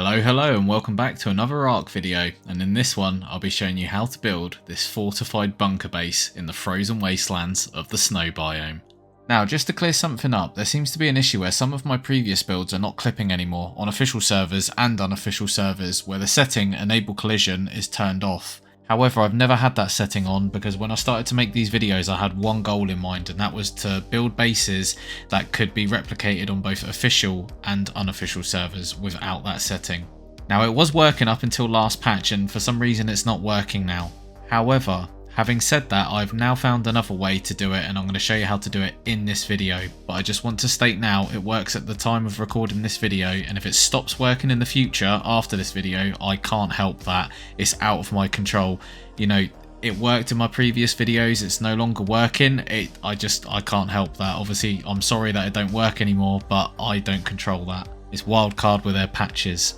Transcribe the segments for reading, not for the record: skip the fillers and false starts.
Hello and welcome back to another Ark video, and in this one I'll be showing you how to build this fortified bunker base in the frozen wastelands of the snow biome. Now, just to clear something up, there seems to be an issue where some of my previous builds are not clipping anymore on official servers and unofficial servers where the setting Enable Collision is turned off. However, I've never had that setting on because when I started to make these videos I had one goal in mind, and that was to build bases that could be replicated on both official and unofficial servers without that setting. Now, it was working up until last patch and for some reason it's not working now. However, having said that, I've now found another way to do it and I'm going to show you how to do it in this video. But I just want to state now, it works at the time of recording this video, and if it stops working in the future after this video, I can't help that. It's out of my control. You know, it worked in my previous videos, it's no longer working. I can't help that. Obviously, I'm sorry that it don't work anymore, but I don't control that. It's wildcard with their patches.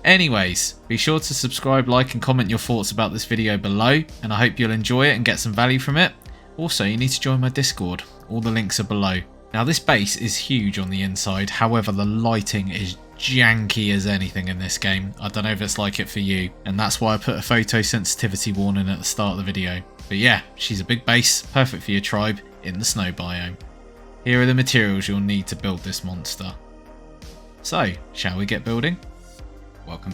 Anyways, be sure to subscribe, like and comment your thoughts about this video below, and I hope you'll enjoy it and get some value from it. Also, you need to join my Discord, all the links are below. Now, this base is huge on the inside, however the lighting is janky as anything in this game. I don't know if it's like it for you, and that's why I put a photosensitivity warning at the start of the video. But yeah, she's a big base, perfect for your tribe in the snow biome. Here are the materials you'll need to build this monster. So, shall we get building? Welcome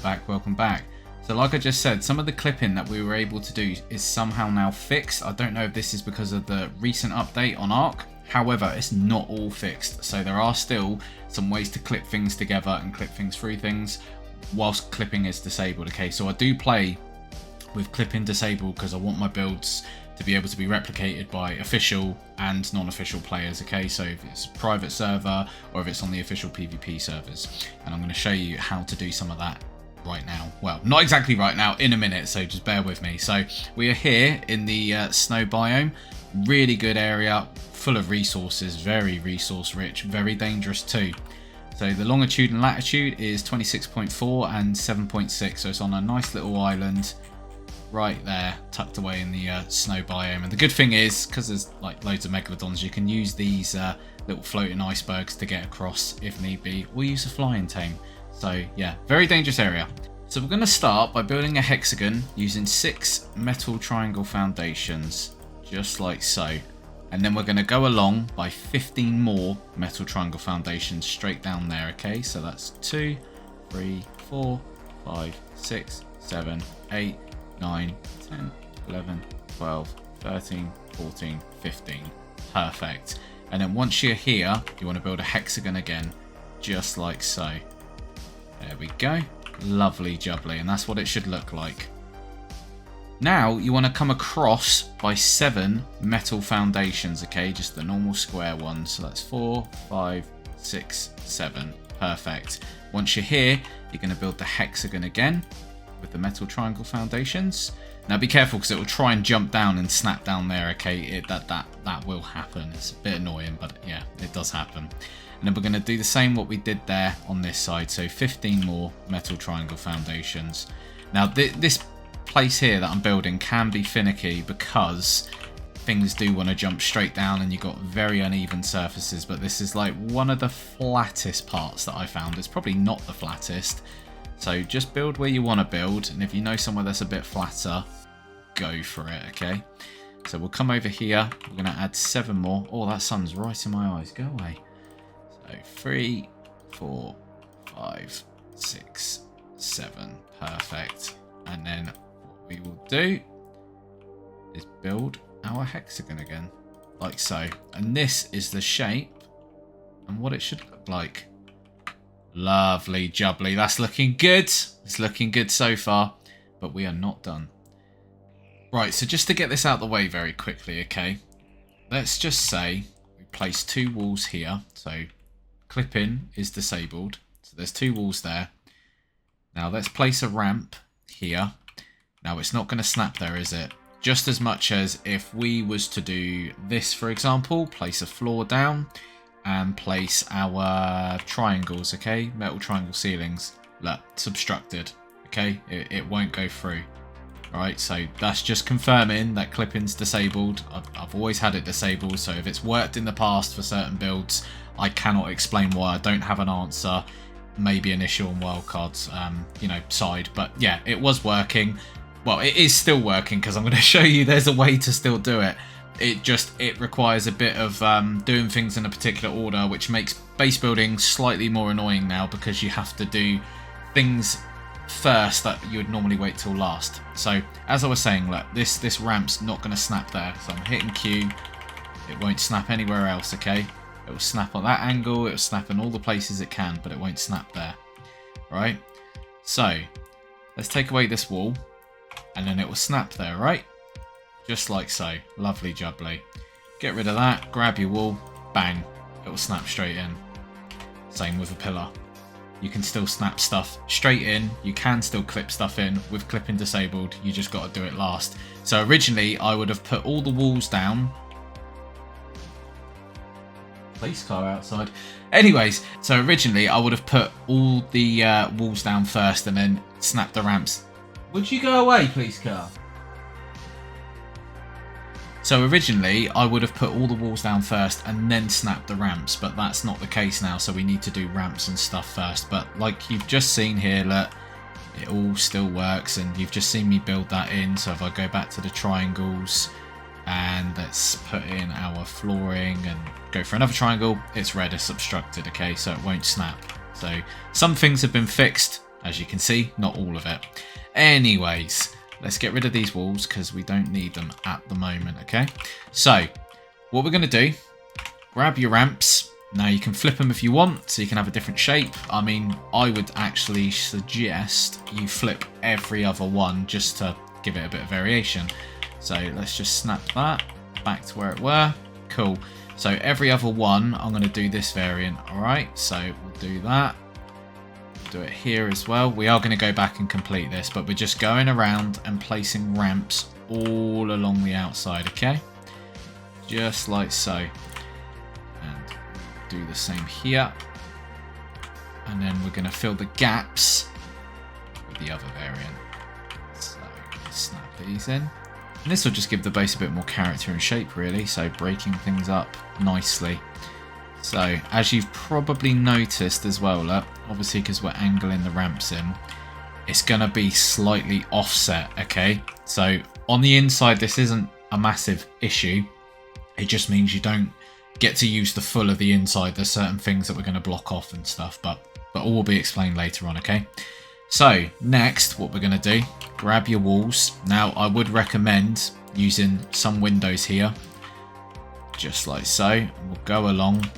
back. So like I just said, some of the clipping that we were able to do is somehow now fixed. I don't know if this is because of the recent update on Ark. However, it's not all fixed. So there are still some ways to clip things together and clip things through things whilst clipping is disabled. Okay, so I do play with clipping disabled because I want my builds to be able to be replicated by official and non-official players. Okay, so if it's a private server or if it's on the official PvP servers, and I'm going to show you how to do some of that right now. Well, not exactly right now, in a minute, so just bear with me. So we are here in the snow biome, really good area, full of resources, very resource rich, very dangerous too. So the longitude and latitude is 26.4 and 7.6, so it's on a nice little island right there, tucked away in the snow biome. And the good thing is, because there's like loads of megalodons, you can use these little floating icebergs to get across if need be, or use a flying tame. So yeah, very dangerous area. So we're going to start by building a hexagon using 6 metal triangle foundations, just like so. And then we're going to go along by 15 more metal triangle foundations straight down there. Okay, so that's 2, 3, 4, 5, 6, 7, 8, 9, 10, 11, 12, 13, 14, 15. Perfect. And then once you're here, you want to build a hexagon again, just like so. There we go. Lovely jubbly, and that's what it should look like. Now you want to come across by 7 metal foundations, okay? Just the normal square ones. So that's 4, 5, 6, 7. Perfect. Once you're here, you're going to build the hexagon again with the metal triangle foundations. Now be careful because it will try and jump down and snap down there, okay? That will happen. It's a bit annoying, but yeah, it does happen. And then we're going to do the same what we did there on this side. So 15 more metal triangle foundations. Now this place here that I'm building can be finicky because things do want to jump straight down and you've got very uneven surfaces, but this is like one of the flattest parts that I found. It's probably not the flattest. So just build where you want to build, and if you know somewhere that's a bit flatter, go for it, okay? So we'll come over here, we're going to add 7 more. Oh, that sun's right in my eyes, go away. So 3, 4, 5, 6, 7, perfect. And then what we will do is build our hexagon again, like so. And this is the shape and what it should look like. Lovely jubbly, that's looking good. It's looking good so far, but we are not done. Right, so just to get this out of the way very quickly, okay, let's just say we place 2 walls here. So clipping is disabled, so there's 2 walls there. Now let's place a ramp here. Now it's not going to snap there, is it? Just as much as if we was to do this, for example, place a floor down and place our triangles, okay, metal triangle ceilings. Look, it's obstructed, okay, it won't go through. Alright, so that's just confirming that clipping's disabled. I've always had it disabled, so if it's worked in the past for certain builds, I cannot explain why. I don't have an answer. maybe an issue on wildcards, you know, side. But yeah, it was working. Well, it is still working because I'm going to show you there's a way to still do it. It requires a bit of doing things in a particular order, which makes base building slightly more annoying now because you have to do things first that you would normally wait till last. So as I was saying, look, this ramp's not going to snap there. So I'm hitting Q. It won't snap anywhere else, okay? It will snap on that angle. It will snap in all the places it can, but it won't snap there. Right? So let's take away this wall. And then it will snap there, right? Just like so. Lovely jubbly. Get rid of that. Grab your wall. Bang. It will snap straight in. Same with a pillar. You can still snap stuff straight in. You can still clip stuff in. With clipping disabled, you just got to do it last. So originally, I would have put all the walls down. Police car outside. Anyways, so originally, I would have put all the walls down first and then snap the ramps. Would you go away, police car? So originally, I would have put all the walls down first and then snap the ramps, but that's not the case now, so we need to do ramps and stuff first. But like you've just seen here, look, it all still works, and you've just seen me build that in. So if I go back to the triangles, and let's put in our flooring and go for another triangle, it's red, it's obstructed, okay, so it won't snap. So some things have been fixed, as you can see, not all of it. Anyways, let's get rid of these walls because we don't need them at the moment, okay? So, what we're going to do, grab your ramps. Now, you can flip them if you want, so you can have a different shape. I mean, I would actually suggest you flip every other one just to give it a bit of variation. So, let's just snap that back to where it were. Cool. So, every other one, I'm going to do this variant, alright? So, we'll do that. Do it here as well. We are going to go back and complete this, but we're just going around and placing ramps all along the outside, okay? Just like so. And do the same here. And then we're going to fill the gaps with the other variant. So snap these in. And this will just give the base a bit more character and shape, really. So breaking things up nicely. So, as you've probably noticed as well, look, obviously because we're angling the ramps in, it's going to be slightly offset, okay? So, on the inside, this isn't a massive issue. It just means you don't get to use the full of the inside. There's certain things that we're going to block off and stuff, but all will be explained later on, okay? So, next, what we're going to do, grab your walls. Now, I would recommend using some windows here, just like so. We'll go along.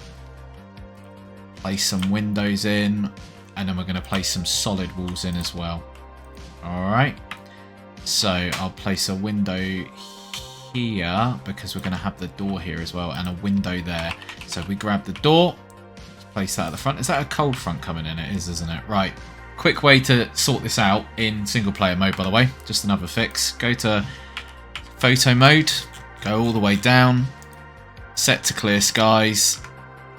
Place some windows in, and then we're going to place some solid walls in as well. Alright, so I'll place a window here because we're going to have the door here as well, and a window there. So if we grab the door, place that at the front. Is that a cold front coming in? It is, isn't it? Right, quick way to sort this out in single player mode, by the way, just another fix. Go to photo mode, go all the way down, set to clear skies,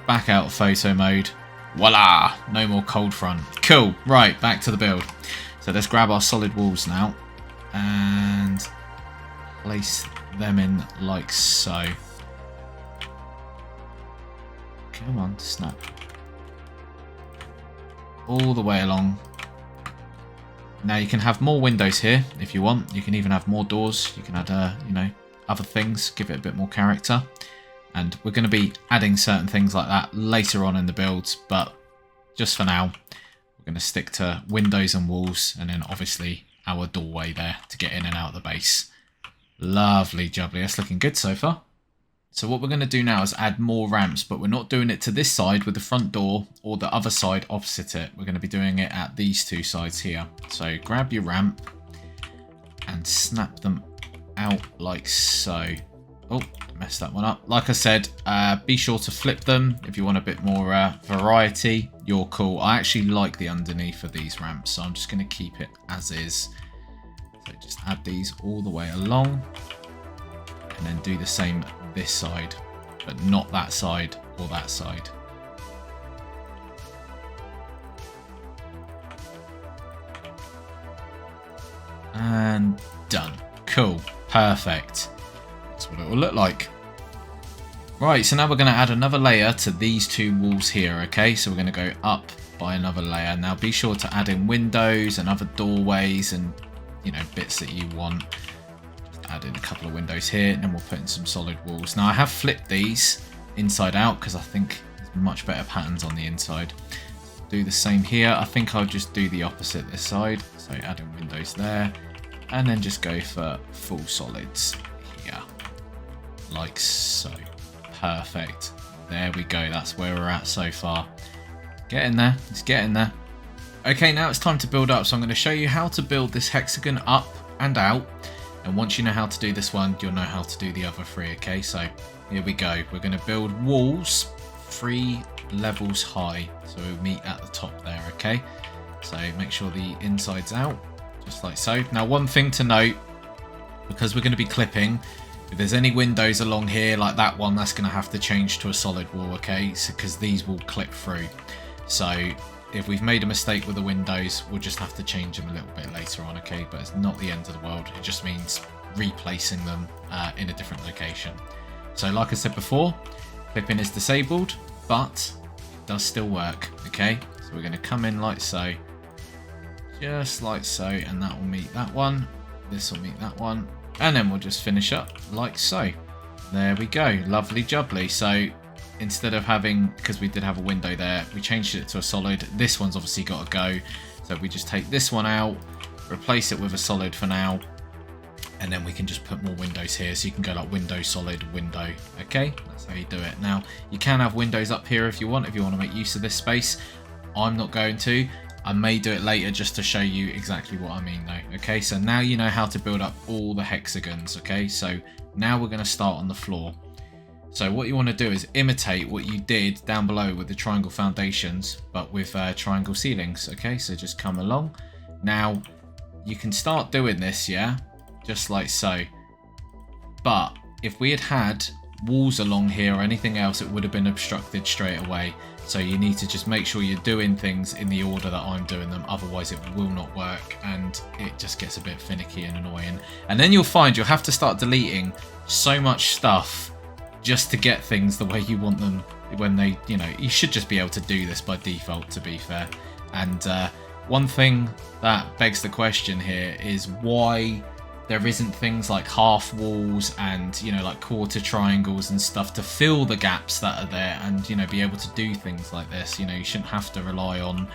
back out of photo mode. Voila! No more cold front. Cool. Right, back to the build. So let's grab our solid walls now and place them in like so. Come on, snap. All the way along. Now you can have more windows here if you want. You can even have more doors. You can add, you know, other things. Give it a bit more character. And we're going to be adding certain things like that later on in the builds, but just for now, we're going to stick to windows and walls, and then obviously our doorway there to get in and out of the base. Lovely jubbly, that's looking good so far. So what we're going to do now is add more ramps, but we're not doing it to this side with the front door or the other side opposite it. We're going to be doing it at these two sides here. So grab your ramp and snap them out like so. Oh, messed that one up. Like I said, be sure to flip them if you want a bit more variety. You're cool. I actually like the underneath of these ramps, so I'm just going to keep it as is. So just add these all the way along, and then do the same this side, but not that side or that side. And done. Cool. Perfect. That's what it will look like. Right, so now we're going to add another layer to these two walls here, okay? So we're going to go up by another layer. Now be sure to add in windows and other doorways and, you know, bits that you want. Just add in a couple of windows here, and then we'll put in some solid walls. Now I have flipped these inside out because I think there's much better patterns on the inside. Do the same here. I think I'll just do the opposite this side. So add in windows there, and then just go for full solids here, like so. Perfect. There we go. That's where we're at so far. Get in there. It's getting there. Okay, now it's time to build up. So I'm going to show you how to build this hexagon up and out. And once you know how to do this one, you'll know how to do the other three. Okay, so here we go. We're going to build walls 3 levels high. So we'll meet at the top there. Okay, so make sure the inside's out, just like so. Now, one thing to note, because we're going to be clipping, if there's any windows along here like that one, that's going to have to change to a solid wall, okay? So because these will clip through. So if we've made a mistake with the windows, we'll just have to change them a little bit later on, okay? But it's not the end of the world. It just means replacing them in a different location. So like I said before, clipping is disabled, but it does still work, okay? So we're going to come in like so, just like so, and that will meet that one. This will meet that one. And then we'll just finish up like so. There we go. Lovely jubbly. So instead of having, because we did have a window there, we changed it to a solid. This one's obviously got to go. So we just take this one out, replace it with a solid for now. And then we can just put more windows here. So you can go like window, solid, window. Okay, that's how you do it. Now, you can have windows up here if you want to make use of this space. I'm not going to. I may do it later just to show you exactly what I mean though. Okay, so now you know how to build up all the hexagons. Okay, so now we're going to start on the floor. So what you want to do is imitate what you did down below with the triangle foundations, but with triangle ceilings. Okay, so just come along. Now you can start doing this, yeah, just like so. But if we had had walls along here or anything else, it would have been obstructed straight away. So you need to just make sure you're doing things in the order that I'm doing them, otherwise it will not work and it just gets a bit finicky and annoying. And then you'll find you'll have to start deleting so much stuff just to get things the way you want them when they, you know, you should just be able to do this by default, to be fair. And one thing that begs the question here is why there isn't things like half walls and, you know, like quarter triangles and stuff to fill the gaps that are there and, you know, be able to do things like this. You know, you shouldn't have to rely on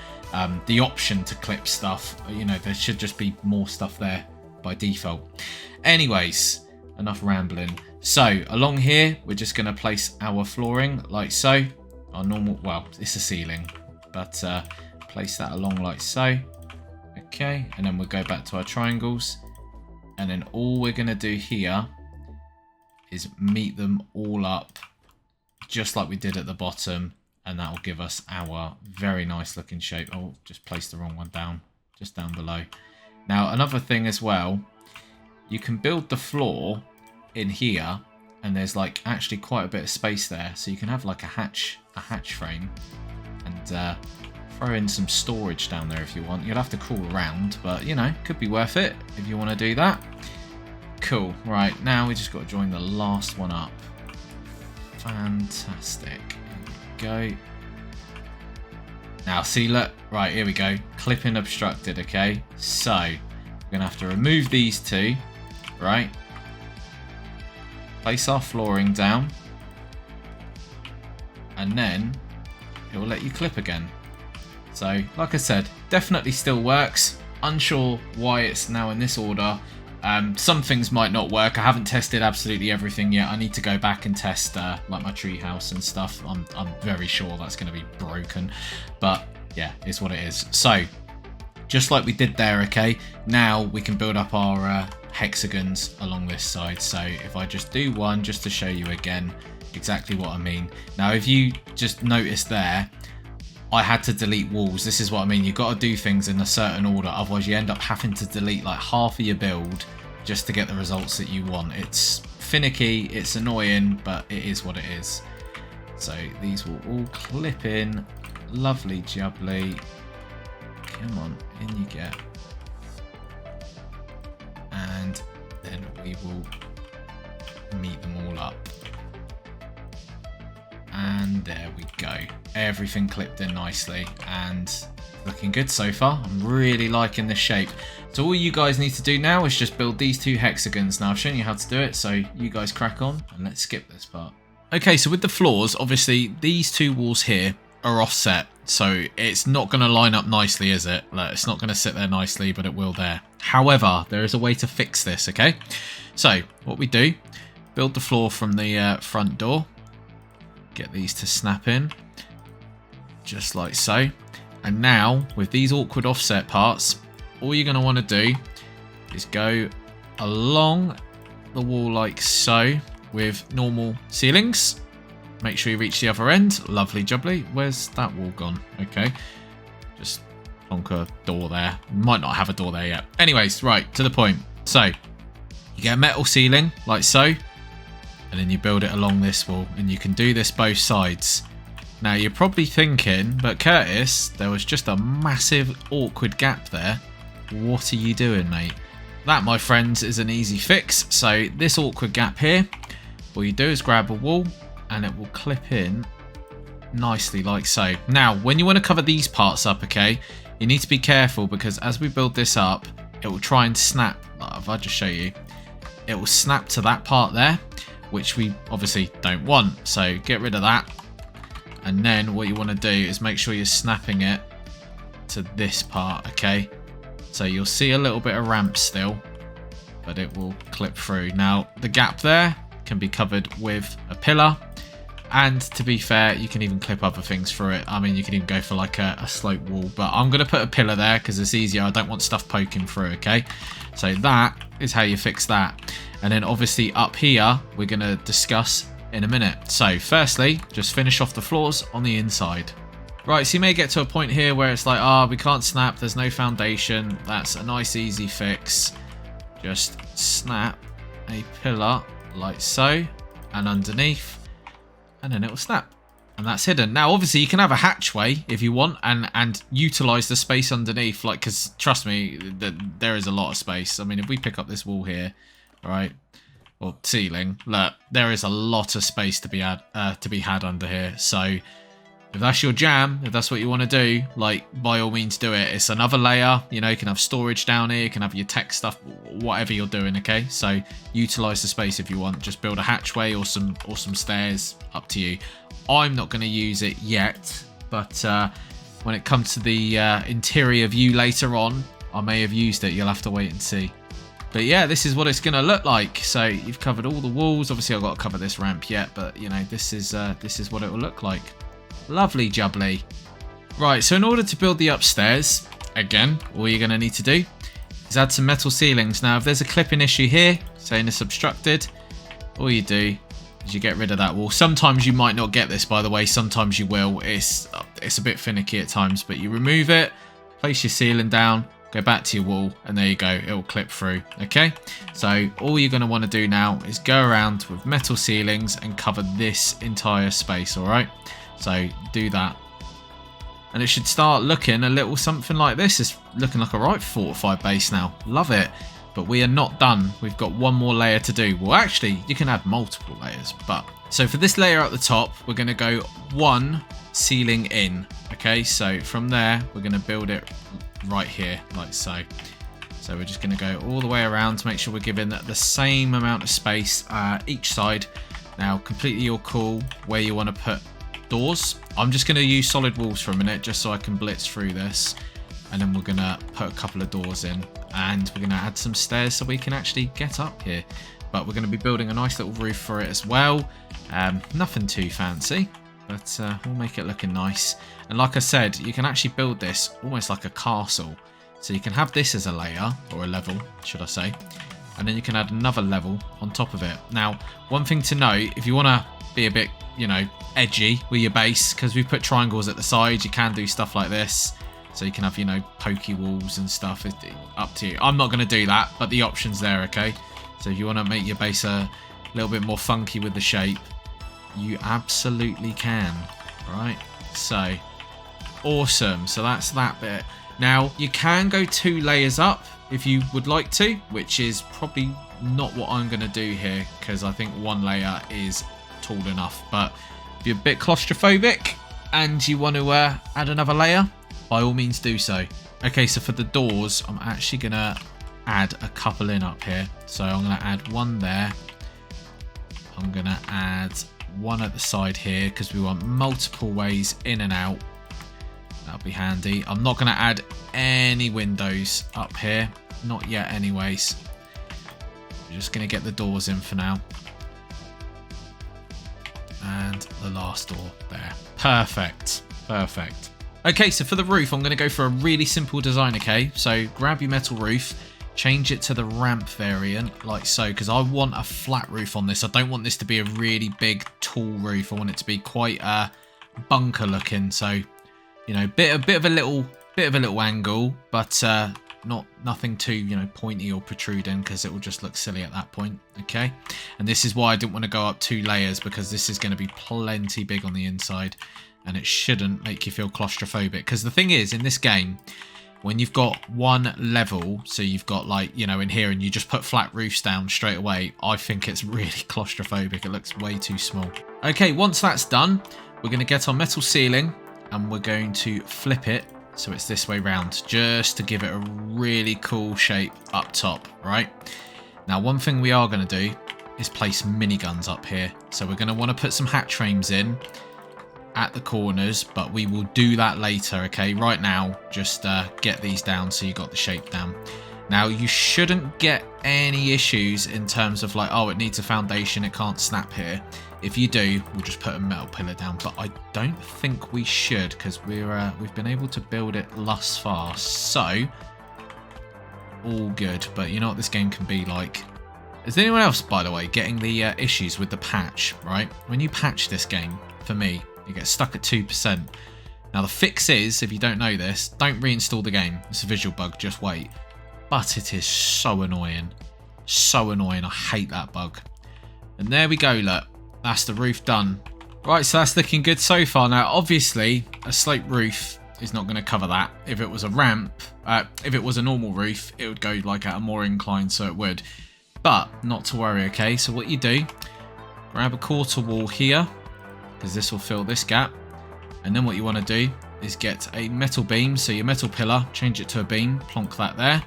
the option to clip stuff. You know, there should just be more stuff there by default. Anyways, enough rambling. So along here, we're just going to place our flooring like so. Our normal, well, it's a ceiling, but place that along like so. Okay, and then we'll go back to our triangles. And then all we're going to do here is meet them all up just like we did at the bottom. And that will give us our very nice looking shape. Oh, just placed the wrong one down, just down below. Now, another thing as well, you can build the floor in here and there's like actually quite a bit of space there. So you can have like a hatch frame and throw in some storage down there if you want. You'll have to crawl around, but you know, could be worth it if you want to do that. Cool. Right, now we just got to join the last one up. Fantastic. Here we go. Now see, look, right, here we go. Clipping obstructed, okay? So we're going to have to remove these two, right? Place our flooring down. And then it will let you clip again. So, like I said, definitely still works. Unsure why it's now in this order. Some things might not work. I haven't tested absolutely everything yet. I need to go back and test like my treehouse and stuff. I'm very sure that's going to be broken. But yeah, it's what it is. So, just like we did there, okay, now we can build up our hexagons along this side. So if I just do one, just to show you again exactly what I mean. Now, if you just notice there, I had to delete walls. This is what I mean. You've got to do things in a certain order. Otherwise, you end up having to delete like half of your build just to get the results that you want. It's finicky, it's annoying, but it is what it is. So these will all clip in. Lovely jubbly. Come on, in you get. And then we will meet them all up. And there we go. Everything clipped in nicely and looking good so far. I'm really liking this shape. So all you guys need to do now is just build these 2 hexagons. Now I've shown you how to do it, so you guys crack on and let's skip this part. Okay, so with the floors, obviously these 2 walls here are offset. So it's not going to line up nicely, is it? Like, it's not going to sit there nicely, but it will there. However, there is a way to fix this, okay? So what we do, build the floor from the front door. Get these to snap in, just like so. And now, with these awkward offset parts, all you're going to want to do is go along the wall like so with normal ceilings. Make sure you reach the other end. Lovely jubbly. Where's that wall gone? Okay. Just plonk a door there. Might not have a door there yet. Anyways, right, to the point. So, you get a metal ceiling like so. And then you build it along this wall. And you can do this both sides. Now, you're probably thinking, but Curtis, there was just a massive awkward gap there. What are you doing, mate? That, my friends, is an easy fix. So, this awkward gap here, all you do is grab a wall and it will clip in nicely like so. Now, when you want to cover these parts up, okay, you need to be careful because as we build this up, it will try and snap. If I just show you, it will snap to that part there, which we obviously don't want. So get rid of that. And then what you want to do is make sure you're snapping it to this part, okay? So you'll see a little bit of ramp still, but it will clip through. Now, the gap there can be covered with a pillar. And to be fair, you can even clip other things through it. I mean, you can even go for like a slope wall, but I'm going to put a pillar there because it's easier. I don't want stuff poking through, okay? So that is how you fix that. And then obviously up here, we're going to discuss in a minute. So firstly, just finish off the floors on the inside. Right, so you may get to a point here where it's like, we can't snap. There's no foundation. That's a nice, easy fix. Just snap a pillar like so and underneath. And then it will snap. And that's hidden. Now, obviously, you can have a hatchway if you want and utilize the space underneath. Like, because trust me, there is a lot of space. I mean, if we pick up this wall here, right, or ceiling, look, there is a lot of space to be had under here. So, if that's your jam, if that's what you want to do, like, by all means do it. It's another layer. You know, you can have storage down here. You can have your tech stuff, whatever you're doing, okay? So, utilize the space if you want. Just build a hatchway or some stairs. Up to you. I'm not going to use it yet, but when it comes to the interior view later on, I may have used it. You'll have to wait and see. But yeah, this is what it's going to look like. So, you've covered all the walls. Obviously, I've got to cover this ramp yet, but, you know, this is what it will look like. Lovely jubbly. Right, so in order to build the upstairs, again, all you're going to need to do is add some metal ceilings. Now, if there's a clipping issue here, saying it's obstructed, all you do is you get rid of that wall. Sometimes you might not get this, by the way. Sometimes you will. It's a bit finicky at times, but you remove it, place your ceiling down, go back to your wall, and there you go. It will clip through, okay? So all you're going to want to do now is go around with metal ceilings and cover this entire space, all right? So do that. And it should start looking a little something like this. It's looking like a right fortified base now. Love it. But we are not done. We've got one more layer to do. Well, actually, you can add multiple layers. But so for this layer at the top, we're going to go one ceiling in. Okay, so from there, we're going to build it right here, like so. So we're just going to go all the way around to make sure we're giving the same amount of space each side. Now, completely your call where you want to put doors. I'm just going to use solid walls for a minute just so I can blitz through this, and then we're going to put a couple of doors in, and we're going to add some stairs so we can actually get up here. But we're going to be building a nice little roof for it as well. Nothing too fancy, but we'll make it looking nice. And like I said, you can actually build this almost like a castle. So you can have this as a layer, or a level should I say, and then you can add another level on top of it. Now, one thing to note, if you want to be a bit, you know, edgy with your base, because we put triangles at the sides, you can do stuff like this. So you can have, you know, pokey walls and stuff. It's up to you. I'm not going to do that, but the option's there, okay? So if you want to make your base a little bit more funky with the shape, you absolutely can. Right? So, awesome. So that's that bit. Now, you can go 2 layers up if you would like to, which is probably not what I'm going to do here, because I think 1 layer is tall enough. But If you're a bit claustrophobic and you want to add another layer, by all means do so. Okay, so for the doors, I'm actually going to add a couple in up here. So I'm going to add one there. I'm going to add one at the side here because we want multiple ways in and out. That'll be handy. I'm not going to add any windows up here. Not yet anyways. I'm just going to get the doors in for now. And the last door there. Perfect. Perfect. Okay, so for the roof, I'm going to go for a really simple design, okay? So grab your metal roof, change it to the ramp variant, like so, because I want a flat roof on this. I don't want this to be a really big, tall roof. I want it to be quite bunker looking. So, you know, bit of a little angle, but nothing too, you know, pointy or protruding, because it will just look silly at that point. Okay, and this is why I didn't want to go up 2 layers, because this is going to be plenty big on the inside, and it shouldn't make you feel claustrophobic. Because the thing is, in this game, when you've got one level, so you've got, like, you know, in here, and you just put flat roofs down straight away, I think it's really claustrophobic. It looks way too small. Okay, once that's done, we're going to get our metal ceiling and we're going to flip it so it's this way round, just to give it a really cool shape up top, right? Now, one thing we are going to do is place miniguns up here. So we're going to want to put some hatch frames in at the corners, but we will do that later, okay? Right now, just get these down so you got the shape down. Now, you shouldn't get any issues in terms of, like, oh, it needs a foundation, it can't snap here. If you do, we'll just put a metal pillar down, but I don't think we should, because we've been able to build it thus far, so all good. But you know what this game can be like. Is anyone else, by the way, getting the issues with the patch, right? When you patch this game, for me, you get stuck at 2%. Now, the fix is, if you don't know this, don't reinstall the game. It's a visual bug, just wait. But it is so annoying. So annoying. I hate that bug. And there we go, look. That's the roof done. Right, so that's looking good so far. Now, obviously, a sloped roof is not going to cover that. If it was a ramp, if it was a normal roof, it would go like at a more incline, so it would. But not to worry, okay? So what you do, grab a quarter wall here, because this will fill this gap. And then what you want to do is get a metal beam, so your metal pillar, change it to a beam, plonk that there.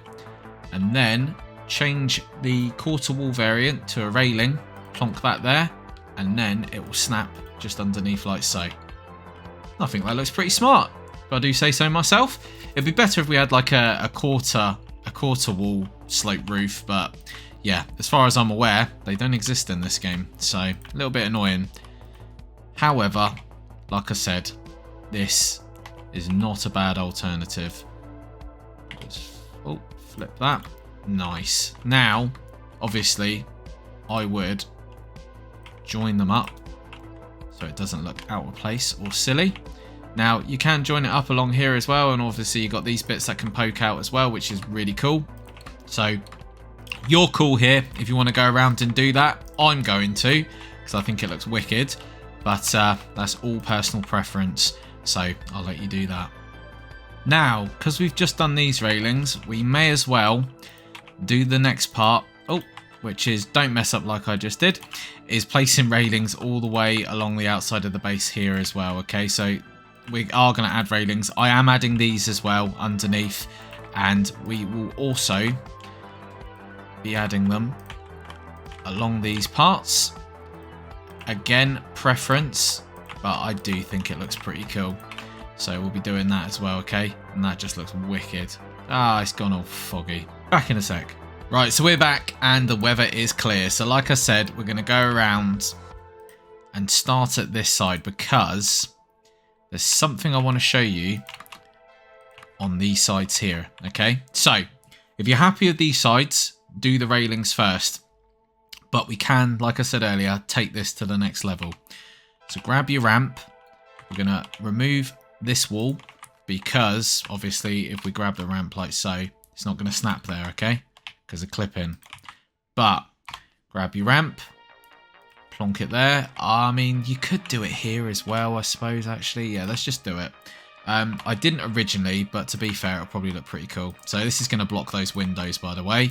And then change the quarter wall variant to a railing, plonk that there. And then it will snap just underneath like so. I think that looks pretty smart, if I do say so myself. It'd be better if we had like a quarter wall slope roof, but yeah, as far as I'm aware, they don't exist in this game, so a little bit annoying. However, like I said, this is not a bad alternative. Just, oh, flip that. Nice. Now, obviously, I would join them up so it doesn't look out of place or silly. Now, you can join it up along here as well, and obviously you've got these bits that can poke out as well, which is really cool. So you're cool here if you want to go around and do that. I'm going to, because I think it looks wicked, but that's all personal preference, so I'll let you do that. Now, because we've just done these railings, we may as well do the next part, which is, don't mess up like I just did, is placing railings all the way along the outside of the base here as well, okay? So we are going to add railings. I am adding these as well underneath, and we will also be adding them along these parts. Again, preference, but I do think it looks pretty cool. So we'll be doing that as well, okay? And that just looks wicked. Ah, it's gone all foggy. Back in a sec. Right, so we're back and the weather is clear. So like I said, we're going to go around and start at this side because there's something I want to show you on these sides here, okay? So if you're happy with these sides, do the railings first. But we can, like I said earlier, take this to the next level. So grab your ramp. We're going to remove this wall because obviously if we grab the ramp like so, it's not going to snap there, okay? Because of clipping. But grab your ramp, plonk it there. I mean, you could do it here as well, I suppose, actually. Yeah, let's just do it. I didn't originally, but to be fair, it'll probably look pretty cool. So this is going to block those windows, by the way.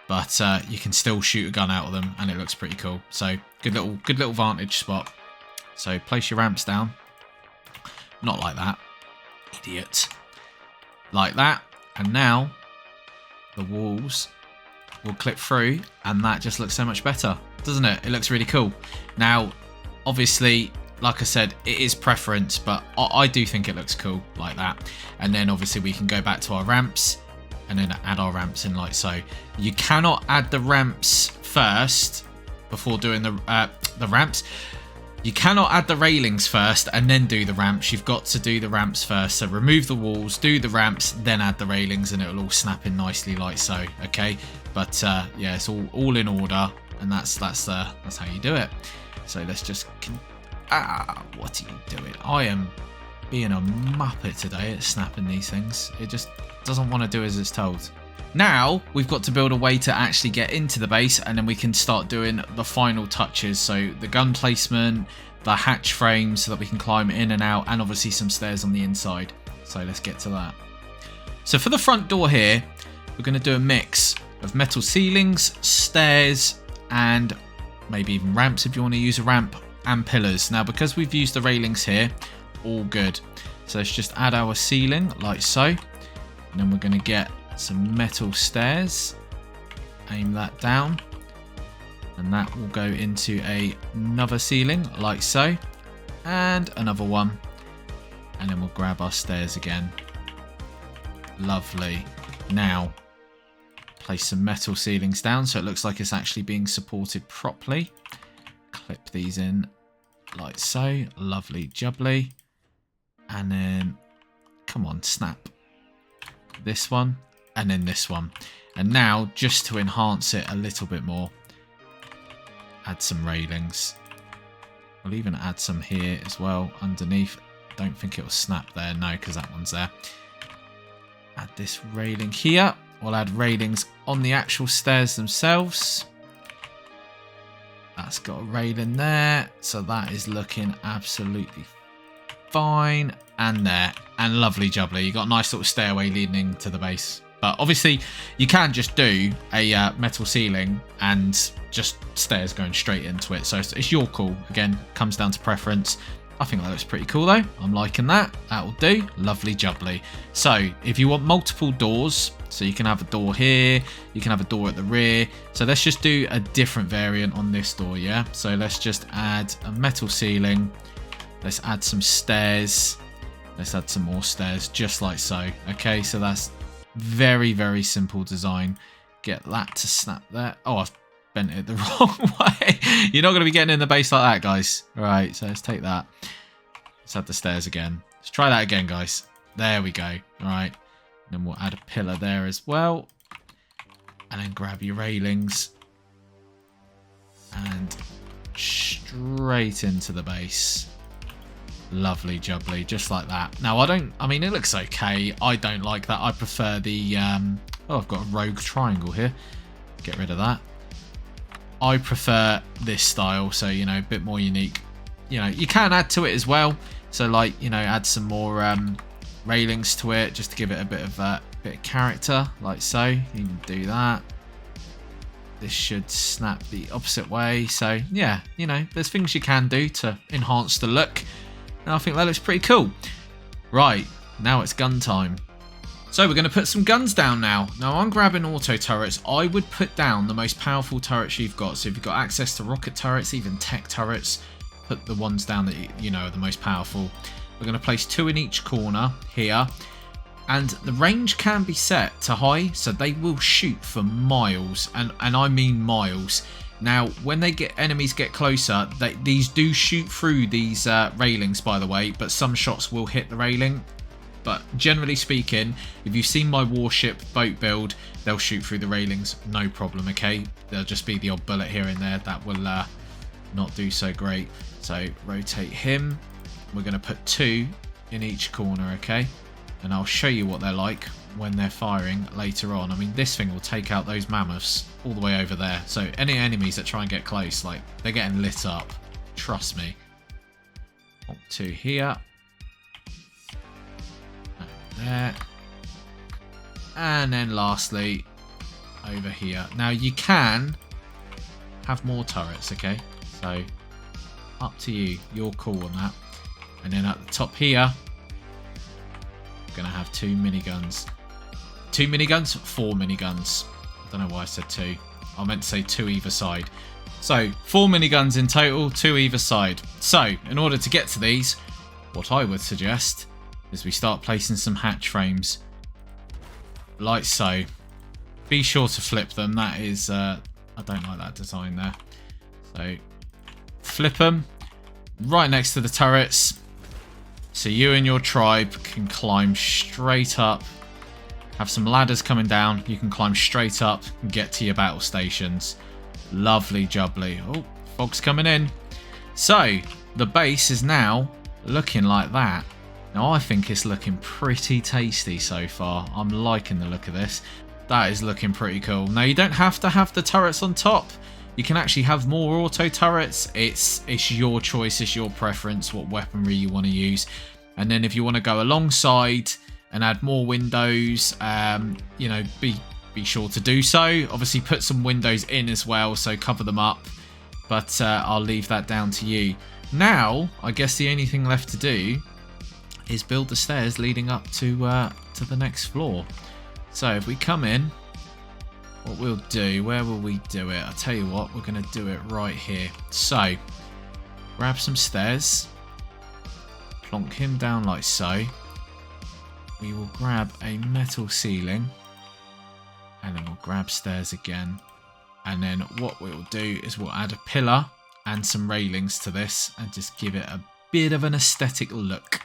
But you can still shoot a gun out of them, and it looks pretty cool. So good little vantage spot. So place your ramps down. Not like that. Idiot. Like that. And now the walls will clip through, and that just looks so much better, doesn't it? It looks really cool. Now, obviously, like I said, it is preference, but I do think it looks cool like that. And then obviously we can go back to our ramps and then add our ramps in like so. You cannot add the ramps first before doing the ramps. You cannot add the railings first and then do the ramps. You've got to do the ramps first. So remove the walls, do the ramps, then add the railings, and it'll all snap in nicely like so. Okay, but yeah, it's all in order, and that's how you do it. So let's just what are you doing? I am being a muppet today at snapping these things. It just doesn't want to do as it's told. Now we've got to build a way to actually get into the base, and then we can start doing the final touches. So the gun placement, the hatch frame so that we can climb in and out, and obviously some stairs on the inside. So let's get to that. So for the front door here, we're going to do a mix of metal ceilings, stairs, and maybe even ramps if you want to use a ramp, and pillars. Now because we've used the railings here, all good. So let's just add our ceiling like so, and then we're going to get some metal stairs, aim that down, and that will go into another ceiling like so, and another one, and then we'll grab our stairs again. Lovely. Now place some metal ceilings down so it looks like it's actually being supported properly. Clip these in like so. Lovely jubbly. And then come on, snap this one and then this one. And now, just to enhance it a little bit more, add some railings. We'll even add some here as well underneath. Don't think it will snap there, no, because that one's there. Add this railing here. We'll add railings on the actual stairs themselves. That's got a railing there, so that is looking absolutely fine. And there, and lovely jubbly. You got a nice little stairway leading to the base. But obviously you can just do a metal ceiling and just stairs going straight into it. So it's your call. Again, comes down to preference. I think that looks pretty cool though. I'm liking that. That will do. Lovely jubbly. So if you want multiple doors, so you can have a door here, you can have a door at the rear. So let's just do a different variant on this door, yeah? So let's just add a metal ceiling. Let's add some stairs. Let's add some more stairs, just like so. Okay, so that's very, very simple design. Get that to snap there. Oh, I've bent it the wrong way. You're not going to be getting in the base like that, guys. All right, so let's take that. Let's add the stairs again. Let's try that again, guys. There we go. All right. And then we'll add a pillar there as well. And then grab your railings. And straight into the base. Lovely jubbly, just like that. Now I mean it looks okay. I don't like that. I prefer the oh, I've got a rogue triangle here. Get rid of that. I prefer this style, so you know, a bit more unique. You know, you can add to it as well. So like, you know, add some more railings to it just to give it a bit of character, like so. You can do that. This should snap the opposite way. So yeah, you know, there's things you can do to enhance the look. And I think that looks pretty cool. Right, now it's gun time. So we're going to put some guns down now. Now I'm grabbing auto turrets. I would put down the most powerful turrets you've got. So if you've got access to rocket turrets, even tech turrets, put the ones down that you know are the most powerful. We're going to place 2 in each corner here. And the range can be set to high, so they will shoot for miles. And I mean miles. Now, when enemies get closer, these do shoot through these railings, by the way, but some shots will hit the railing. But generally speaking, if you've seen my warship boat build, they'll shoot through the railings, no problem, okay? There'll just be the odd bullet here and there that will not do so great. So rotate him. We're going to put 2 in each corner, okay? And I'll show you what they're like when they're firing later on. I mean, this thing will take out those mammoths all the way over there. So any enemies that try and get close, like, they're getting lit up. Trust me. 2 here. There. And then lastly, over here. Now, you can have more turrets, okay? So Up to you. Your call on that. And then at the top here, we're going to have 2 miniguns. 2 miniguns? 4 miniguns. I don't know why I said 2. I meant to say 2 either side. So 4 miniguns in total, 2 either side. So in order to get to these, what I would suggest is we start placing some hatch frames. Like so. Be sure to flip them. That is, I don't like that design there. So flip them right next to the turrets. So you and your tribe can climb straight up. Have some ladders coming down. You can climb straight up and get to your battle stations. Lovely jubbly. Oh, fog's coming in. So the base is now looking like that. Now I think it's looking pretty tasty so far. I'm liking the look of this. That is looking pretty cool. Now you don't have to have the turrets on top. You can actually have more auto turrets. It's your choice, it's your preference, what weaponry you want to use. And then if you want to go alongside and add more windows, you know, be sure to do so. Obviously put some windows in as well, so cover them up. But I'll leave that down to you. Now, I guess the only thing left to do is build the stairs leading up to the next floor. So if we come in, what we'll do, where will we do it? I'll tell you what, we're going to do it right here. So, grab some stairs, plonk him down like so. We will grab a metal ceiling, and then we'll grab stairs again. And then what we'll do is we'll add a pillar and some railings to this and just give it a bit of an aesthetic look.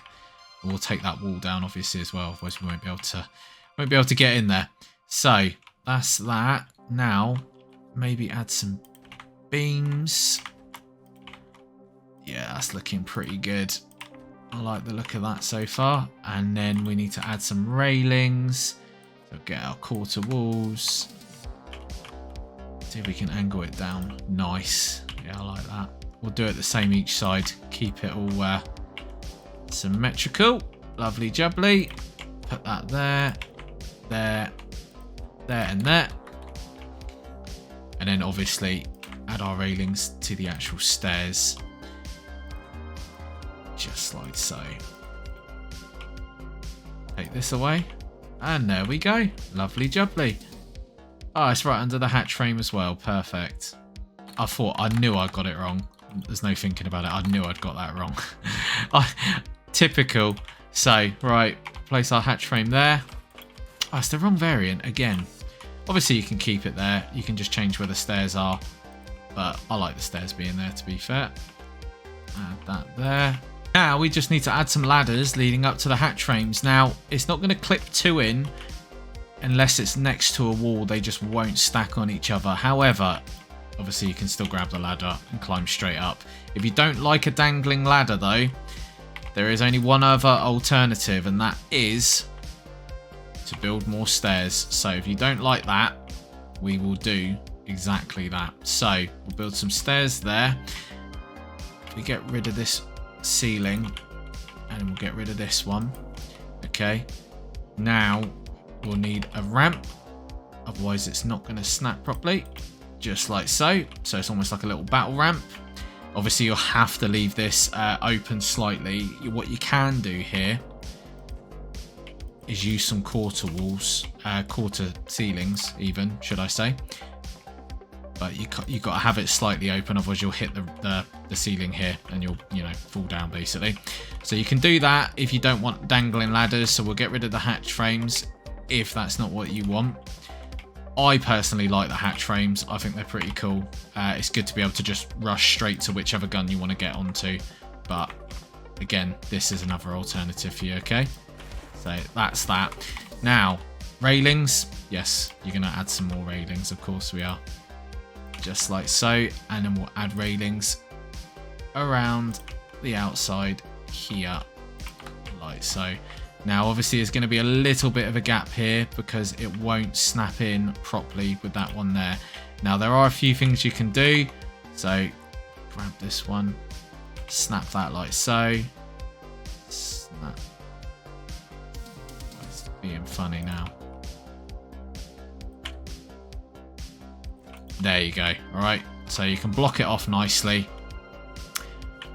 And we'll take that wall down obviously as well, otherwise we won't be able to get in there. So that's that. Now maybe add some beams. Yeah, that's looking pretty good. I like the look of that so far. And then we need to add some railings. So get our quarter walls. See if we can angle it down. Nice. Yeah, I like that. We'll do it the same each side. Keep it all symmetrical. Lovely jubbly. Put that there, there, there and there. And then obviously add our railings to the actual stairs. Just like so. Take this away. And there we go. Lovely jubbly. Oh, it's right under the hatch frame as well. Perfect. I knew I got it wrong. There's no thinking about it. I knew I'd got that wrong. Typical. So, right. Place our hatch frame there. Oh, it's the wrong variant again. Obviously, you can keep it there. You can just change where the stairs are. But I like the stairs being there, to be fair. Add that there. Now, we just need to add some ladders leading up to the hatch frames. Now, it's not going to clip 2 in unless it's next to a wall. They just won't stack on each other. However, obviously, you can still grab the ladder and climb straight up. If you don't like a dangling ladder, though, there is only one other alternative, and that is to build more stairs. So if you don't like that, we will do exactly that. So we'll build some stairs there. We get rid of this ceiling and we'll get rid of this one. Okay, now we'll need a ramp, otherwise it's not going to snap properly. Just like so. So it's almost like a little battle ramp. Obviously you'll have to leave this open slightly. What you can do here is use some quarter walls, quarter ceilings even, should I say. But you've got to have it slightly open, otherwise you'll hit the ceiling here and you'll, you know, fall down basically. So you can do that if you don't want dangling ladders. So we'll get rid of the hatch frames if that's not what you want. I personally like the hatch frames. I think they're pretty cool. It's good to be able to just rush straight to whichever gun you want to get onto. But again, this is another alternative for you, okay? So that's that. Now, railings. Yes, you're going to add some more railings. Of course we are. Just like so. And then we'll add railings around the outside here. Like so. Now, obviously, there's going to be a little bit of a gap here because it won't snap in properly with that one there. Now, there are a few things you can do. So, grab this one, snap that like so. Snap. It's being funny now. There you go. All right. So, you can block it off nicely.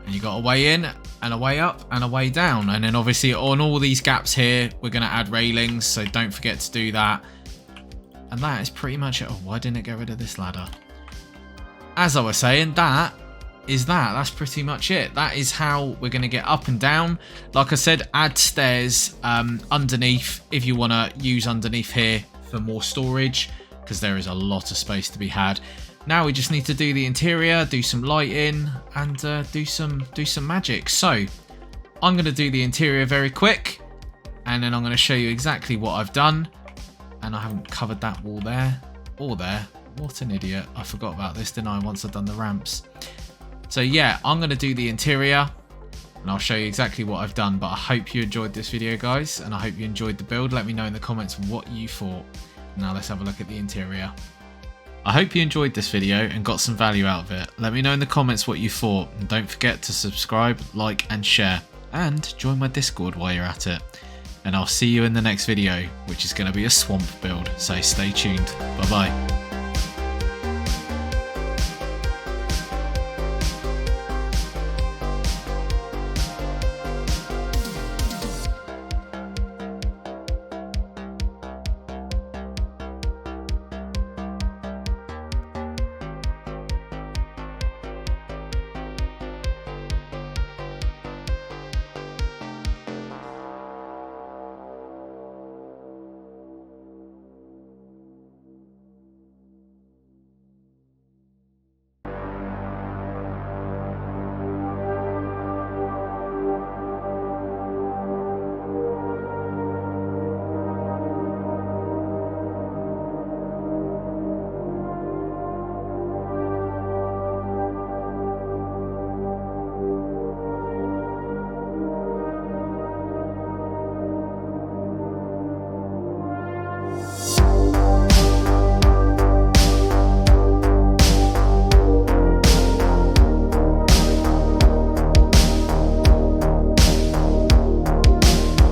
And you got a way in and a way up and a way down. And then obviously on all these gaps here, we're going to add railings. So don't forget to do that. And that is pretty much it. Oh, why didn't it get rid of this ladder? As I was saying, that's pretty much it. That is how we're going to get up and down. Like I said, add stairs underneath if you want to use underneath here for more storage, because there is a lot of space to be had. Now we just need to do the interior, do some lighting, and do some magic. So I'm going to do the interior very quick, and then I'm going to show you exactly what I've done. And I haven't covered that wall there or there. What an idiot. I forgot about this, didn't I, once I've done the ramps. So yeah, I'm going to do the interior, and I'll show you exactly what I've done. But I hope you enjoyed this video, guys, and I hope you enjoyed the build. Let me know in the comments what you thought. Now let's have a look at the interior. I hope you enjoyed this video and got some value out of it. Let me know in the comments what you thought, and don't forget to subscribe, like and share, and join my Discord while you're at it. And I'll see you in the next video, which is going to be a swamp build, so stay tuned. Bye bye.